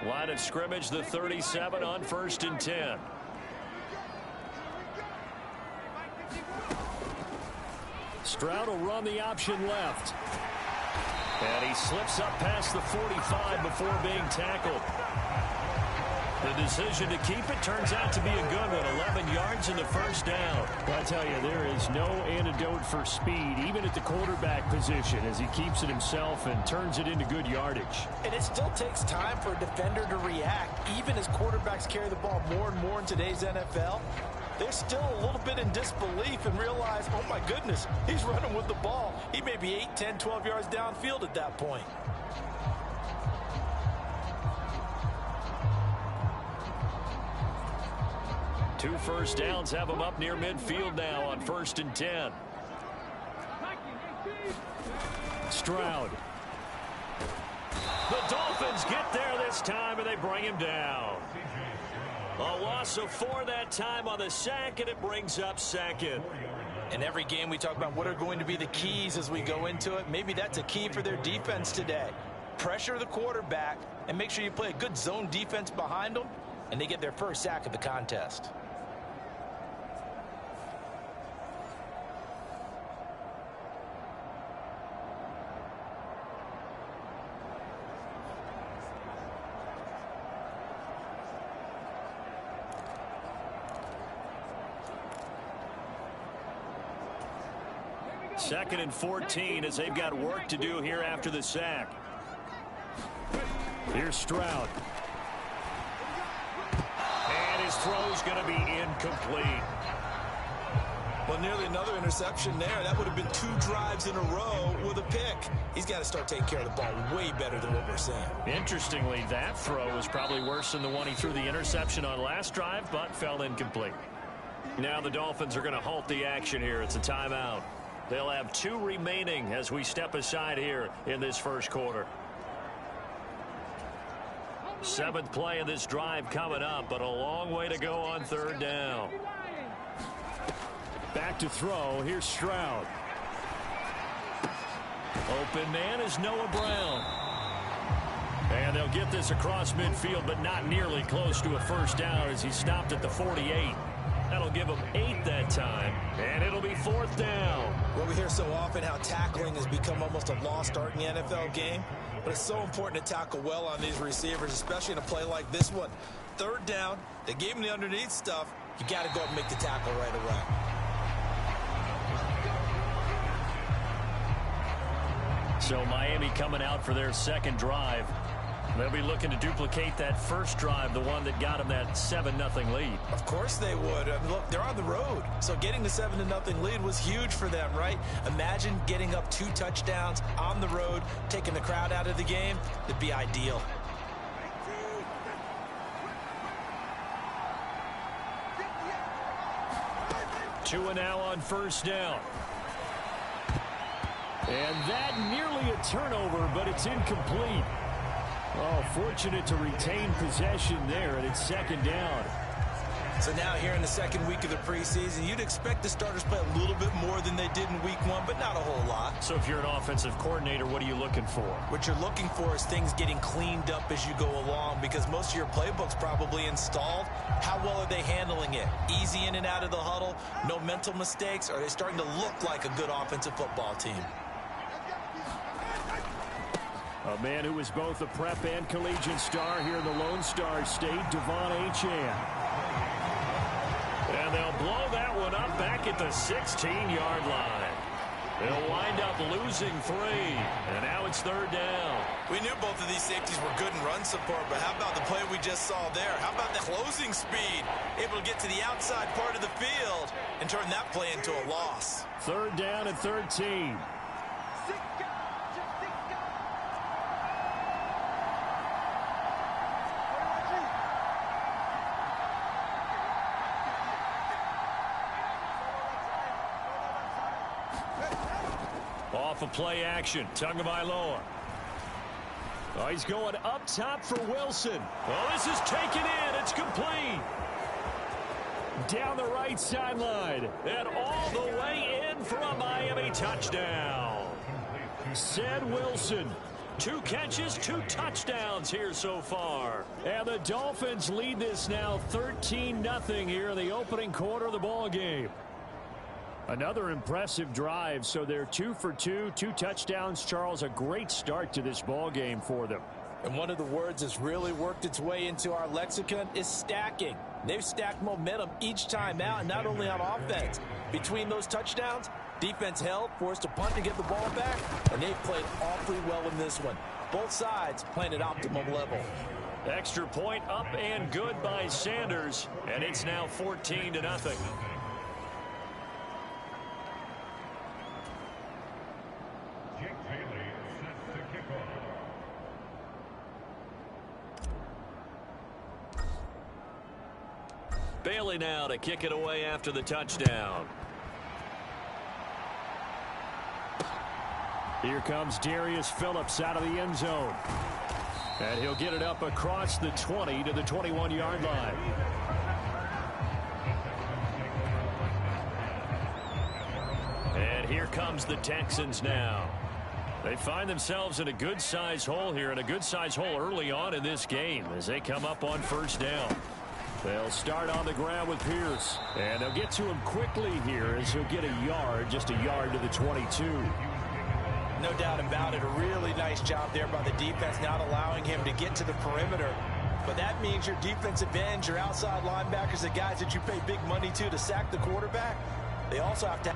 Line of scrimmage, the 37 on 1st and 10. Stroud will run the option left. And he slips up past the 45 before being tackled. The decision to keep it turns out to be a good one. 11 yards in the first down. Well, I tell you, there is no antidote for speed, even at the quarterback position, as he keeps it himself and turns it into good yardage. And it still takes time for a defender to react. Even as quarterbacks carry the ball more and more in today's NFL, they're still a little bit in disbelief and realize, oh my goodness, he's running with the ball. He may be 8, 10, 12 yards downfield at that point. Two first downs have him up near midfield now on 1st and 10. Stroud. The Dolphins get there this time, and they bring him down. A loss of 4 that time on the sack, and it brings up 2nd. In every game, we talk about what are going to be the keys as we go into it. Maybe that's a key for their defense today. Pressure the quarterback and make sure you play a good zone defense behind them, and they get their first sack of the contest. Second and 14 as they've got work to do here after the sack. Here's Stroud. And his throw's going to be incomplete. Well, nearly another interception there. That would have been 2 drives in a row with a pick. He's got to start taking care of the ball way better than what we're seeing. Interestingly, that throw was probably worse than the one he threw the interception on last drive, but fell incomplete. Now the Dolphins are going to halt the action here. It's a timeout. They'll have 2 remaining as we step aside here in this first quarter. 7th play of this drive coming up, but a long way to go on 3rd down. Back to throw. Here's Stroud. Open man is Noah Brown. And they'll get this across midfield, but not nearly close to a first down as he stopped at the 48. That'll give them 8 that time, and it'll be 4th down. Well, we hear so often how tackling has become almost a lost art in the NFL game, but it's so important to tackle well on these receivers, especially in a play like this one. 3rd down, they gave him the underneath stuff. You got to go up and make the tackle right away. So Miami coming out for their 2nd drive. They'll be looking to duplicate that first drive, the one that got them that 7-0 lead. Of course they would. I mean, look, they're on the road. So getting the 7-0 lead was huge for them, right? Imagine getting up 2 touchdowns on the road, taking the crowd out of the game. It'd be ideal. Two and now on 1st down. And that nearly a turnover, but it's incomplete. Oh, fortunate to retain possession there, and it's 2nd down. So now here in the 2nd week of the preseason, you'd expect the starters play a little bit more than they did in week 1, but not a whole lot. So if you're an offensive coordinator, what are you looking for? What you're looking for is things getting cleaned up as you go along, because most of your playbook's probably installed. How well are they handling it? Easy in and out of the huddle, no mental mistakes, or are they starting to look like a good offensive football team? A man who was both a prep and collegiate star here in the Lone Star State, Devon Achane. And they'll blow that one up back at the 16-yard line. They'll wind up losing 3, and now it's 3rd down. We knew both of these safeties were good in run support, but how about the play we just saw there? How about the closing speed? Able to get to the outside part of the field and turn that play into a loss. 3rd down and 13. Off of play action, Tagovailoa. Oh, he's going up top for Wilson. Oh, this is taken in. It's complete. Down the right sideline. And all the way in for a Miami touchdown. Said Wilson. 2 catches, 2 touchdowns here so far. And the Dolphins lead this now 13-0 here in the opening quarter of the ball game. Another impressive drive, so they're 2 for 2, 2 touchdowns. Charles, a great start to this ball game for them. And one of the words that's really worked its way into our lexicon is stacking. They've stacked momentum each time out, and not only on offense. Between those touchdowns, defense held, forced to punt to get the ball back, and they've played awfully well in this one. Both sides playing at optimum level. Extra point up and good by Sanders, and it's now 14-0. Bailey now to kick it away after the touchdown. Here comes Darius Phillips out of the end zone. And he'll get it up across the 20 to the 21-yard line. And here comes the Texans now. They find themselves in a good-sized hole here, and a good-sized hole early on in this game as they come up on first down. They'll start on the ground with Pierce. And they'll get to him quickly here as he'll get a yard, just a yard to the 22. No doubt about it. A really nice job there by the defense, not allowing him to get to the perimeter. But that means your defensive ends, your outside linebackers, the guys that you pay big money to sack the quarterback, they also have to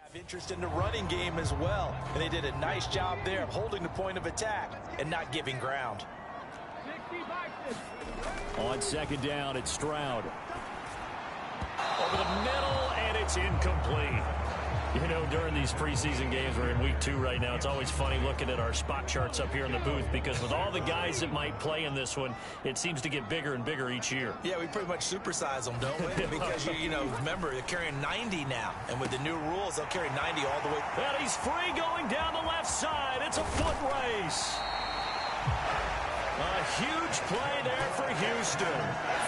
have interest in the running game as well. And they did a nice job there of holding the point of attack and not giving ground. On second down, it's Stroud. Over the middle, and it's incomplete. You know, during these preseason games, we're in week 2 right now, it's always funny looking at our spot charts up here in the booth because with all the guys that might play in this one, it seems to get bigger and bigger each year. Yeah, we pretty much supersize them, don't we? Because, you know, remember, they're carrying 90 now. And with the new rules, they'll carry 90 all the way. And he's free going down the left side. It's a foot race. A huge play there for Houston.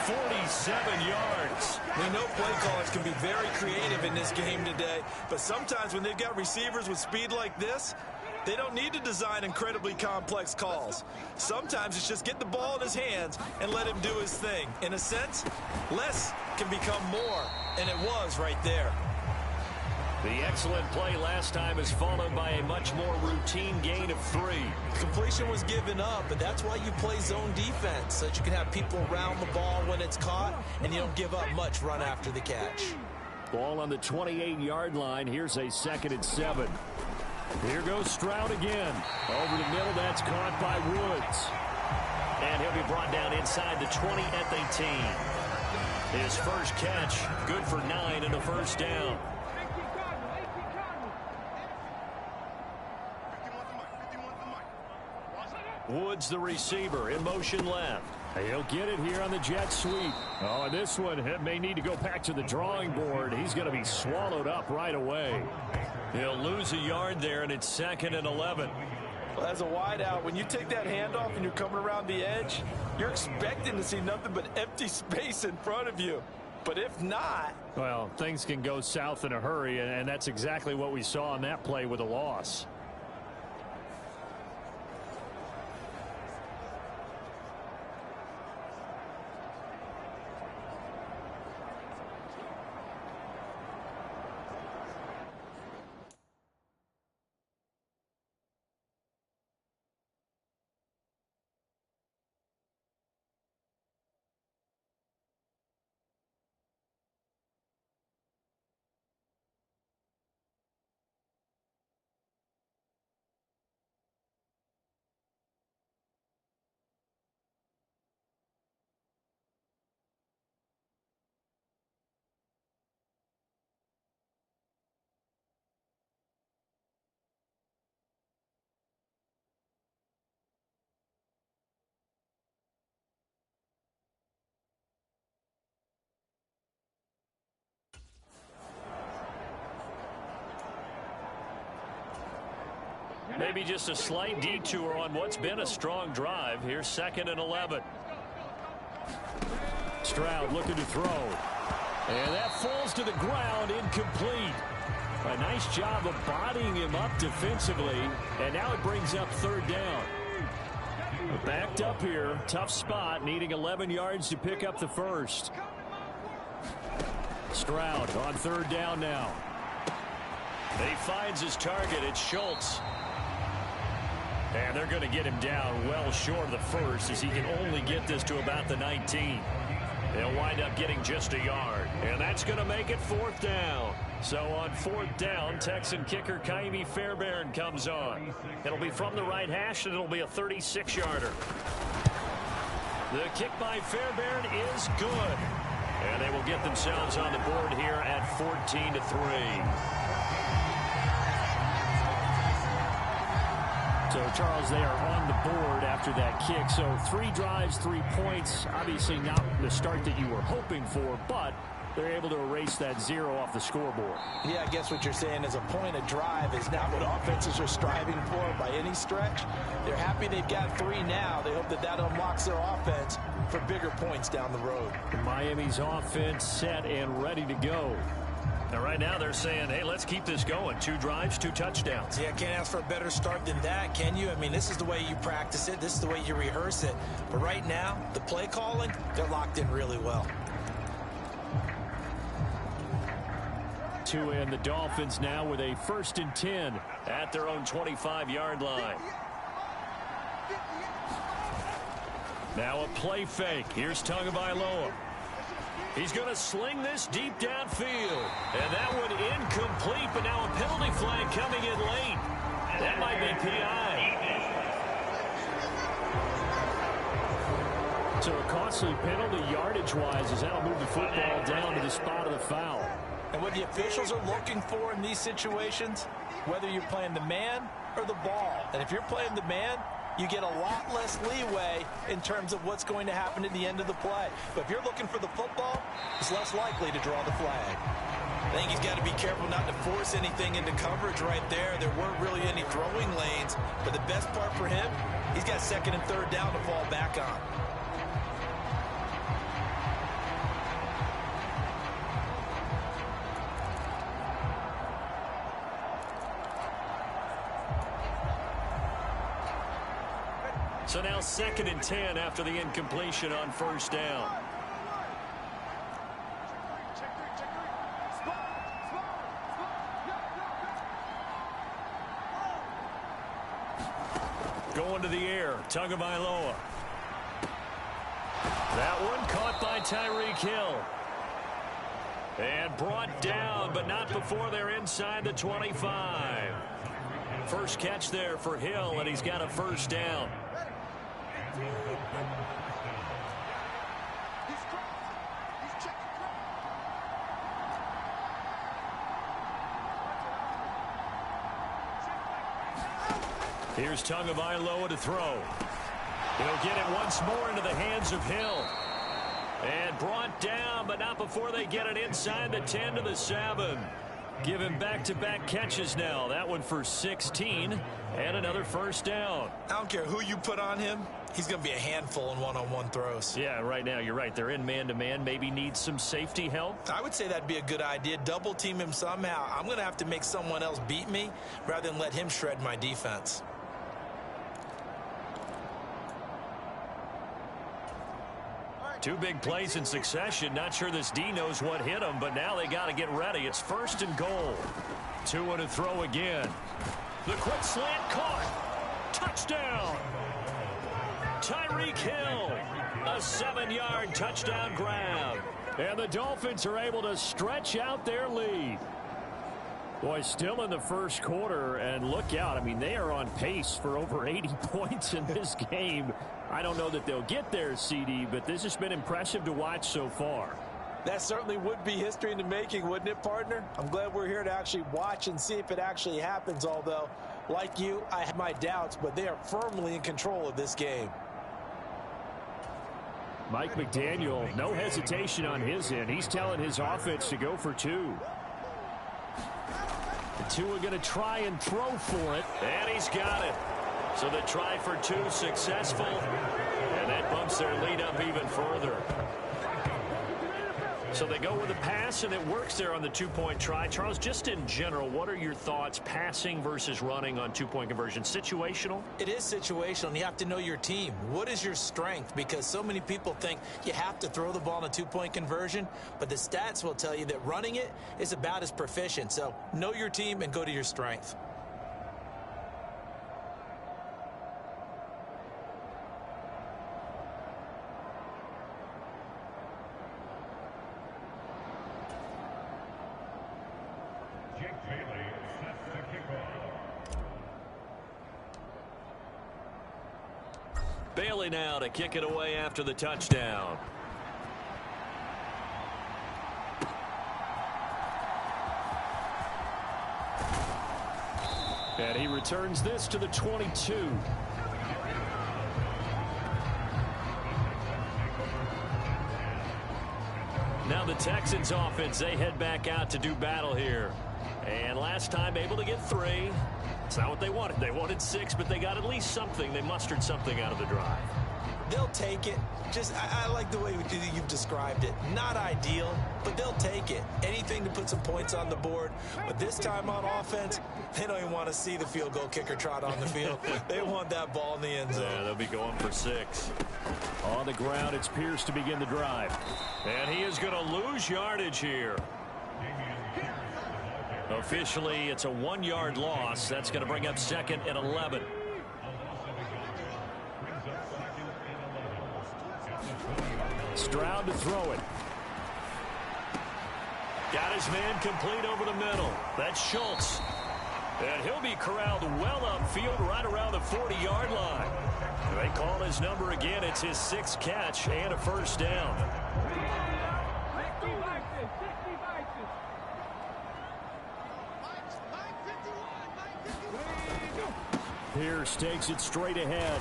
47 yards. We know play callers can be very creative in this game today, but sometimes when they've got receivers with speed like this, they don't need to design incredibly complex calls. Sometimes it's just get the ball in his hands and let him do his thing. In a sense, less can become more, and it was right there. The excellent play last time is followed by a much more routine gain of 3. Completion was given up, but that's why you play zone defense, so that you can have people around the ball when it's caught, and you don't give up much run after the catch. Ball on the 28-yard line. Here's a 2nd and 7. Here goes Stroud again. Over the middle, that's caught by Woods. And he'll be brought down inside the 20 at the 18. His first catch, good for 9 and a first down. Woods, the receiver, in motion left. He'll get it here on the jet sweep. Oh, and this one may need to go back to the drawing board. He's going to be swallowed up right away. He'll lose a yard there, and it's 2nd and 11. Well, as a wideout, when you take that handoff and you're coming around the edge, you're expecting to see nothing but empty space in front of you. But if not... well, things can go south in a hurry, and that's exactly what we saw on that play with a loss. Maybe just a slight detour on what's been a strong drive. Here's 2nd and 11. Stroud looking to throw. And that falls to the ground, incomplete. A nice job of bodying him up defensively. And now it brings up 3rd down. Backed up here. Tough spot. Needing 11 yards to pick up the first. Stroud on 3rd down now. He finds his target. It's Schultz. And they're going to get him down well short of the first as he can only get this to about the 19. They'll wind up getting just a yard. And that's going to make it 4th down. So on 4th down, Texan kicker Kaimi Fairbairn comes on. It'll be from the right hash, and it'll be a 36-yarder. The kick by Fairbairn is good. And they will get themselves on the board here at 14-3. So, Charles, they are on the board after that kick. So 3 drives, 3 points. Obviously not the start that you were hoping for, but they're able to erase that 0 off the scoreboard. Yeah, I guess what you're saying is a point of drive is not what offenses are striving for by any stretch. They're happy they've got 3 now. They hope that that unlocks their offense for bigger points down the road. Miami's offense set and ready to go. Now, right now, they're saying, hey, let's keep this going. 2 drives, 2 touchdowns. Yeah, can't ask for a better start than that, can you? I mean, this is the way you practice it. This is the way you rehearse it. But right now, the play calling, they're locked in really well. And the Dolphins now with a 1st and 10 at their own 25-yard line. Now a play fake. Here's Tagovailoa. He's going to sling this deep downfield. And that one incomplete, but now a penalty flag coming in late. That might be PI. So a costly penalty yardage-wise as that'll move the football down to the spot of the foul. And what the officials are looking for in these situations, whether you're playing the man or the ball. And if you're playing the man, you get a lot less leeway in terms of what's going to happen at the end of the play. But if you're looking for the football, it's less likely to draw the flag. I think he's got to be careful not to force anything into coverage right there. There weren't really any throwing lanes. But the best part for him, he's got 2nd and 3rd down to fall back on. So now 2nd and 10 after the incompletion on 1st down. Going to the air, Tagovailoa. That one caught by Tyreek Hill. And brought down, but not before they're inside the 25. First catch there for Hill, and he's got a 1st down. Here's Tagovailoa to throw. He'll get it once more into the hands of Hill. And brought down, but not before they get it inside the 10 to the 7. Give him back-to-back catches now. That one for 16 and another 1st down. I don't care who you put on him. He's going to be a handful in one-on-one throws. Yeah, right now you're right. They're in man-to-man. Maybe needs some safety help. I would say that'd be a good idea. Double team him somehow. I'm going to have to make someone else beat me rather than let him shred my defense. Two big plays in succession. Not sure this D knows what hit him, but now they got to get ready. It's 1st and goal. 2 to throw again. The quick slant caught. Touchdown. Tyreek Hill. A 7-yard touchdown grab. And the Dolphins are able to stretch out their lead. Boy, still in the 1st quarter, and look out. I mean, they are on pace for over 80 points in this game. I don't know that they'll get there, CD, but this has been impressive to watch so far. That certainly would be history in the making, wouldn't it, partner? I'm glad we're here to actually watch and see if it actually happens, although, like you, I have my doubts, but they are firmly in control of this game. Mike McDaniel, no hesitation on his end. He's telling his offense to go for 2. The two are going to try and throw for it. And he's got it. So the try for two successful. And that bumps their lead up even further. So they go with a pass, and it works there on the two-point try. Charles, just in general, what are your thoughts passing versus running on two-point conversion? Situational? It is situational, and you have to know your team. What is your strength? Because so many people think you have to throw the ball in a two-point conversion, but the stats will tell you that running it is about as proficient. So know your team and go to your strength. Bailey now to kick it away after the touchdown. And he returns this to the 22. Now the Texans offense, they head back out to do battle here. And last time able to get 3. It's not what they wanted. They wanted 6, but they got at least something. They mustered something out of the drive. They'll take it. I like the way you've described it. Not ideal, but they'll take it. Anything to put some points on the board. But this time on offense, they don't even want to see the field goal kicker trot on the field. They want that ball in the end zone. Yeah, they'll be going for 6. On the ground, it's Pierce to begin the drive. And he is going to lose yardage here. Officially, it's a 1-yard loss. That's going to bring up 2nd and 11. Stroud to throw it. Got his man complete over the middle. That's Schultz. And he'll be corralled well upfield right around the 40-yard line. They call his number again. It's his 6th catch and a first down. Pierce takes it straight ahead.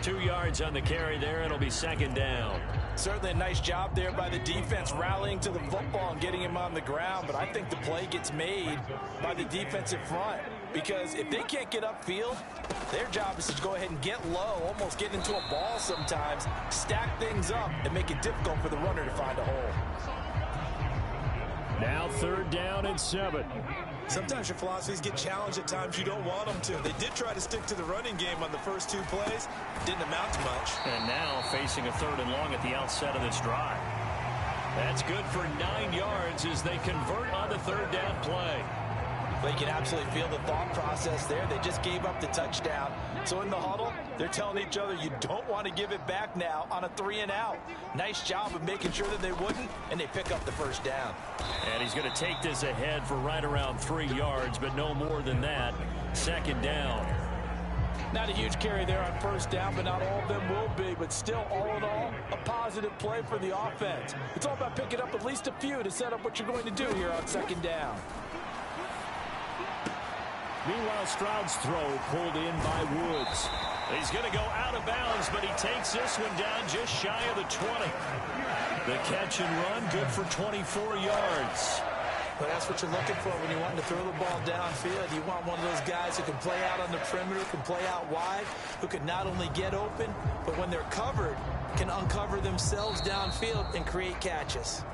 2 yards on the carry there. It'll be 2nd down. Certainly a nice job there by the defense rallying to the football and getting him on the ground. But I think the play gets made by the defensive front. Because if they can't get upfield, their job is to go ahead and get low, almost get into a ball sometimes, stack things up, and make it difficult for the runner to find a hole. Now 3rd down and 7. Sometimes your philosophies get challenged at times you don't want them to. They did try to stick to the running game on the first 2 plays. Didn't amount to much. And now facing a 3rd and long at the outset of this drive. That's good for 9 yards as they convert on the 3rd down play. But you can absolutely feel the thought process there. They just gave up the touchdown. So in the huddle, they're telling each other you don't want to give it back now on a 3 and out. Nice job of making sure that they wouldn't, and they pick up the first down. And he's going to take this ahead for right around 3 yards, but no more than that. 2nd down. Not a huge carry there on first down, but not all of them will be. But still, all in all, a positive play for the offense. It's all about picking up at least a few to set up what you're going to do here on 2nd down. Meanwhile, Stroud's throw pulled in by Woods. He's going to go out of bounds, but he takes this one down just shy of the 20. The catch and run, good for 24 yards. But that's what you're looking for when you want to throw the ball downfield. You want one of those guys who can play out on the perimeter, can play out wide, who can not only get open, but when they're covered, can uncover themselves downfield and create catches.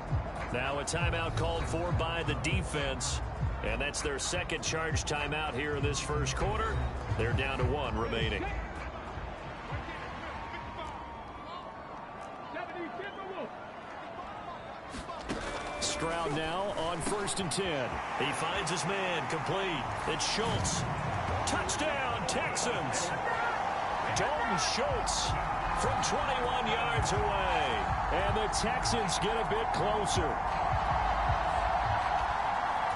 Now a timeout called for by the defense. And that's their 2nd charge timeout here in this first quarter. They're down to 1 remaining. Stroud now on 1st and 10. He finds his man complete. It's Schultz. Touchdown, Texans. Dalton Schultz from 21 yards away. And the Texans get a bit closer.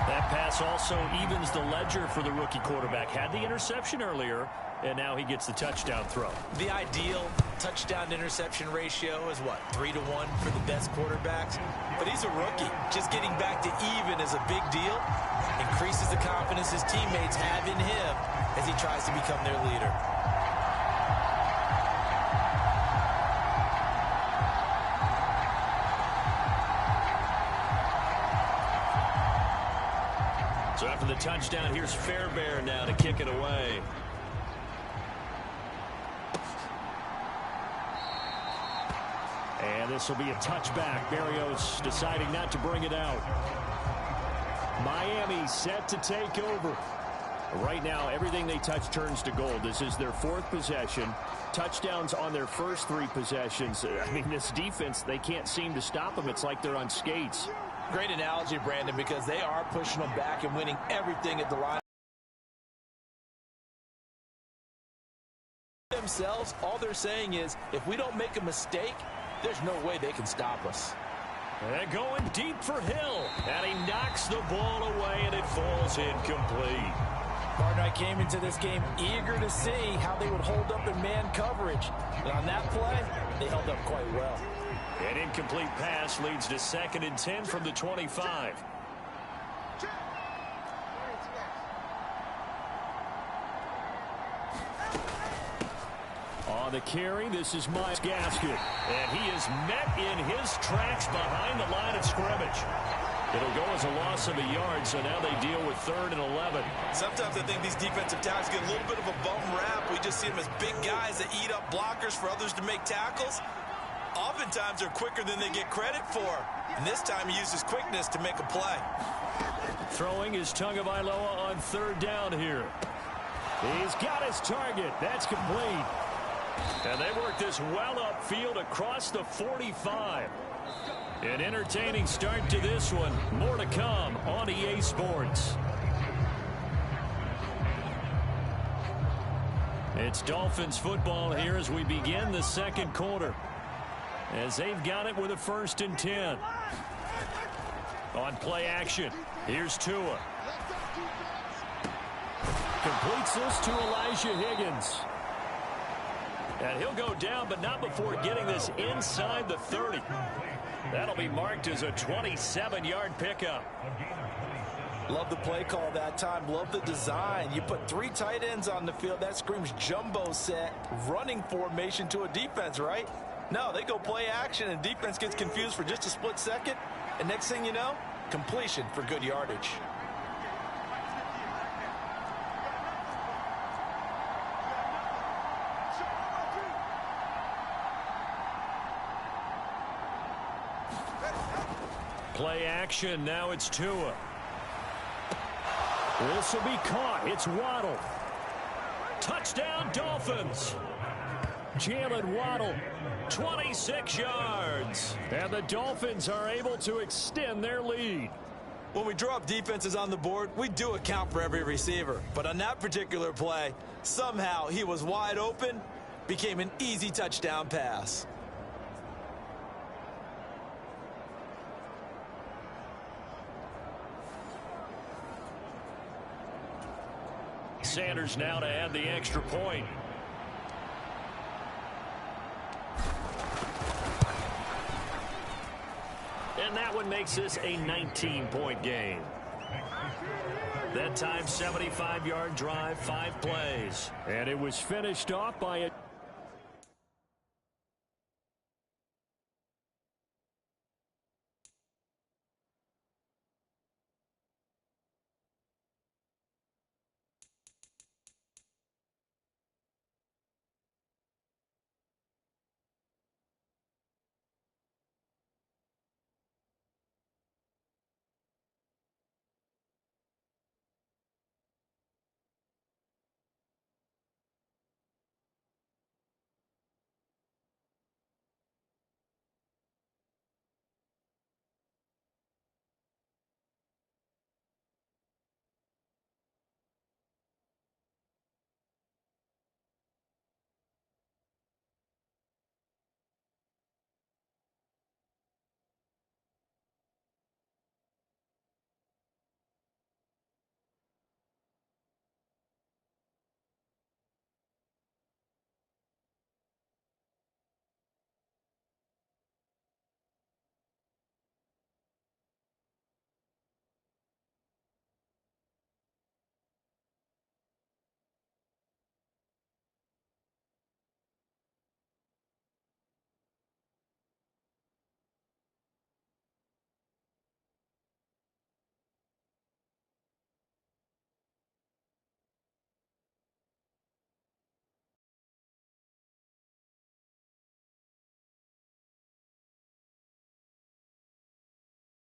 That pass also evens the ledger for the rookie quarterback. Had the interception earlier, and now he gets the touchdown throw. The ideal touchdown-interception ratio is what, 3 to 1 for the best quarterbacks? But he's a rookie. Just getting back to even is a big deal. Increases the confidence his teammates have in him as he tries to become their leader. So after the touchdown, here's Fairbairn now to kick it away. And this will be a touchback. Berrios deciding not to bring it out. Miami set to take over. Right now, everything they touch turns to gold. This is their 4th possession. Touchdowns on their first 3 possessions. I mean, this defense, they can't seem to stop them. It's like they're on skates. Great analogy, Brandon, because they are pushing them back and winning everything at the line. Themselves, all they're saying is, if we don't make a mistake, there's no way they can stop us. They're going deep for Hill. And he knocks the ball away, and it falls incomplete. Partner, I came into this game eager to see how they would hold up in man coverage. And on that play, they held up quite well. An incomplete pass leads to 2nd and 10 from the 25. On the carry, this is Myles Gaskin. And he is met in his tracks behind the line of scrimmage. It'll go as a loss of a yard, so now they deal with 3rd and 11. Sometimes I think these defensive tackles get a little bit of a bum rap. We just see them as big guys that eat up blockers for others to make tackles. Oftentimes they're quicker than they get credit for. And this time he uses quickness to make a play. Throwing is Tagovailoa on 3rd down here. He's got his target. That's complete. And they work this well upfield across the 45. An entertaining start to this one. More to come on EA Sports. It's Dolphins football here as we begin the 2nd quarter. As they've got it with a 1st and 10. On play action, here's Tua. Completes this to Elijah Higgins. And he'll go down, but not before getting this inside the 30. That'll be marked as a 27-yard pickup. Love the play call that time. Love the design. You put 3 tight ends on the field. That screams jumbo set, running formation to a defense, right? No, they go play action, and defense gets confused for just a split second. And next thing you know, completion for good yardage. Play action. Now it's Tua. This will be caught. It's Waddle. Touchdown, Dolphins. Jalen Waddle, 26 yards. And the Dolphins are able to extend their lead. When we draw up defenses on the board, we do account for every receiver. But on that particular play, somehow he was wide open, became an easy touchdown pass. Sanders now to add the extra point. And that one makes this a 19-point game. That time, 75-yard drive, 5 plays. And it was finished off by a